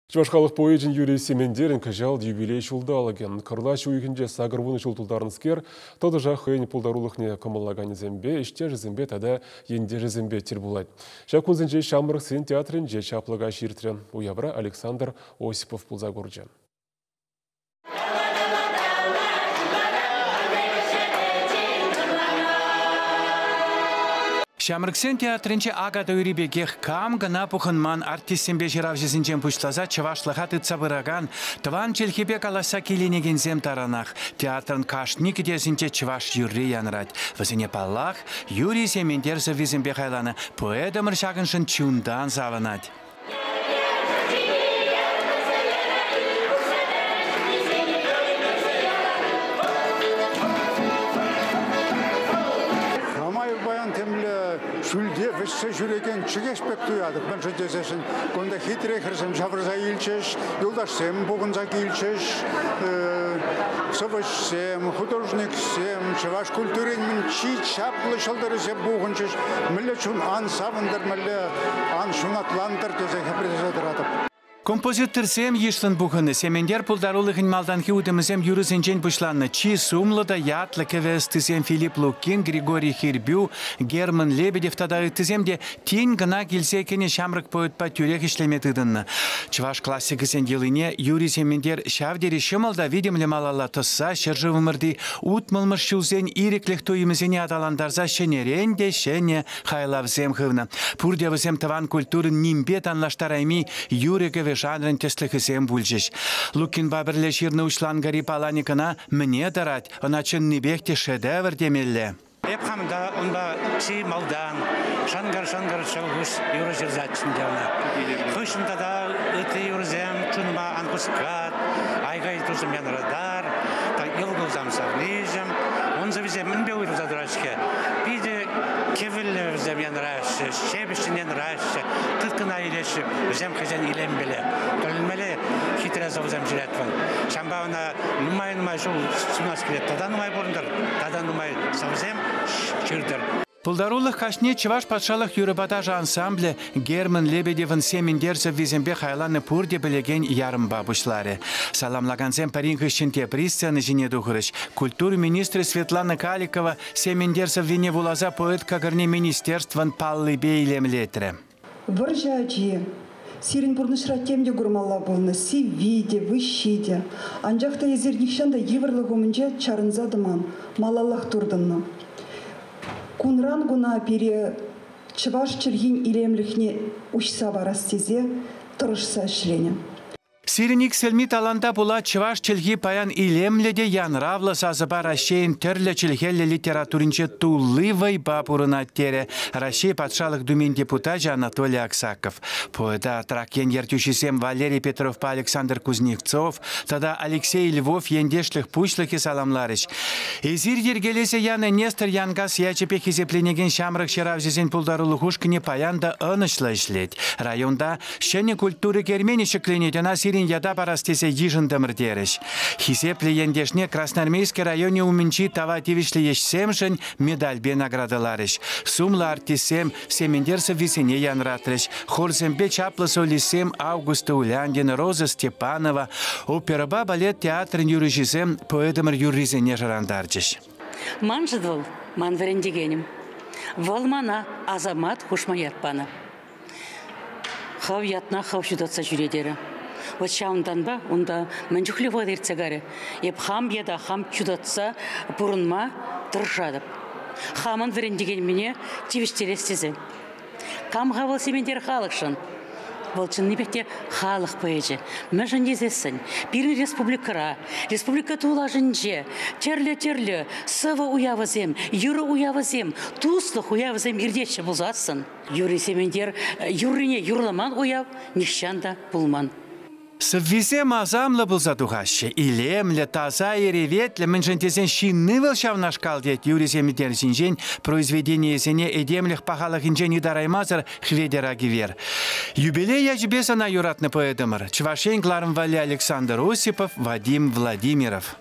Чувашқалық поэжін Юрий Семендерін кіжал юбилей шулды алыген. Кырлаш уйгінже сағырвыны шултылдарынскер, тоды жақ хойын пулдарулықне комыллаган зембе, іште жызембе тада енде жызембе тер булайды. Шакунзенже Шамырық сен театрын же чаплыға ширтрен. Уябра Александр Осипов пулзагурджан. Шамрыксен театрынче агада үрибегех кам гына пухынман артистсембе жирав жезінчен пучлаза чывашлыға тытса быраган, тыван челхебе каласа келенегензем таранах. Театрын кашник десінче чываш юрри янрать. Візіне паллах Юрий Семендерзі візімбе хайланы поэдамыр шагыншын чундан завынать. Шүлде вішсе жүреген чігеспек туядық. Мен жөтесесін, конда хитре кірсем жабырза елчеш, юлдашсем бұғынза келчеш, сывышсем, художниксем, чываш культурин чи чаплы шылдырысем бұғынчеш, мүлі чун ан савындар, мүлі ан шунатландыр десе хепрезетер атып. Композитор сем ешлін бұғыны, Семендер пулдарулығын малданхи удымызем юрысенчен бұшланны. Чи сумлыда ятлы кевестізем Филипп Лукин, Григорий Хирбю, Герман Лебедев тада үттіземде тен гына келсекене Шамрык поэтпа тюрек ішлеметідінні. Чываш классикісен еліне Юрий Семендер шавдері шымылда видимлі малала тұсса, шыржывымырды утмылмыш шулзен иреклік тойымызене адаландарза шенерен де шене хайлавзем хывны. Пурдевізем таван культурын нимбет анлаштарайми Юрикеве жанрын тесліхісем бүлжеш. Лукин бабірле ширны ушлан гари паланикына мне дарать, оначын небекте шедевр демелле. Епхамда онда чи малдан, шангар шалгус юрозерзатчын девна. Хышында да ыты юрозем, чунма анкускат, айгай тузым ян радар, так илгузам савнижем, он завезем мінбе уйруза дурачке. Биде кевілі взем ян рашы, шебішін ян рашы, тыткына илешіп, взем хазян илем біле. Төлінмелі хитре завызем жилетван. Шамбауна нумай шул сунас келет, тада нумай бұрындар, тада нумай завызем чырдыр. Пулдарулых кашне чываш патшалық юрыбатажы ансамблі Герман Лебедевін Семендерзі визембе хайланы пурде білеген ярым бабышлары. Саламлагансем паринхышченте пристяны жіне дұғырыш. Культур министрі Светлана Каликова Семендерзі вине вулаза поэт кагарне министерстван паллы бейлемлетрі. Варжаджи. Сирин бурнышратемде гурмалла болны, си виде, вышиде. Анжақта езердікшанда еврлығы мүнже чарынзадыман, малаллах турдынны. Кунран гуна пере чываш чыргин илемліхне учса барастезе, тұрышса шлене. Сириник селми таланда була чываш чилги паян илемледе янравлы сазыба Рашейн түрлі чилгелі литературинче тулы вайба пурына тере. Рашей патшалық думен депутажы Анатолий Аксаков. Поэта тракен ертюшисем Валерий Петров па Александр Кузнецов, тада Алексей Львов ендешлых пучлых и саламларыш. Изир ергелесе яны Нестор Янгас ячепе хизепленеген Шамрык шеравзезен пулдарулы хушкіне паянда ынышлы ишлет. Районда шене культуры кермени шекленедена Сирин яда барастесе ежіндімір деріш. Хисеплі ендешне Красноармейский районе умінчи тава тивишлі ешсемшін медальбе наградыларыш. Сумлы артисем Семендерзі весене янратрыш. Хорзембе чаплы солисем Августа Уляндин, Роза Степанова. Операба балет театрын юрижизем поэдымыр юризене жарандарчыш. Манжыдвал, ман верендегенім. Валмана Азамат Хушмаярпана. Хав ятна хав шудатса жүредері. Вот шаундан ба, онда мәнжүхлі вадырцагаре. Еп хам яда хам чудатса бұрынма тұржадып. Хаман верендеген мене тивіштелестезе. Кам ғавал Семендер халықшын. Волчын небекте халық поэжі. Мәжін езесін. Бірін республика тулажынже. Терлі, сывы уявызем, юры уявызем, туслық уявызем ирдетші бұлзатсын. Юрий Семендер юрыне юрламан уяв, нишчанда бұлман. Сыввизем азамлы бұлза дұғашы. Илемлі, таза, ереветлі, мінжентезен шинны вылшав нашкалдет Юрий Семендер зінжен произведение зене эдемліх пахалық инжен идараймазыр хведера гивер. Юбилей яжбесана юратны поэдымыр. Чвашен Гларым Вали Александр Осипов, Вадим Владимиров.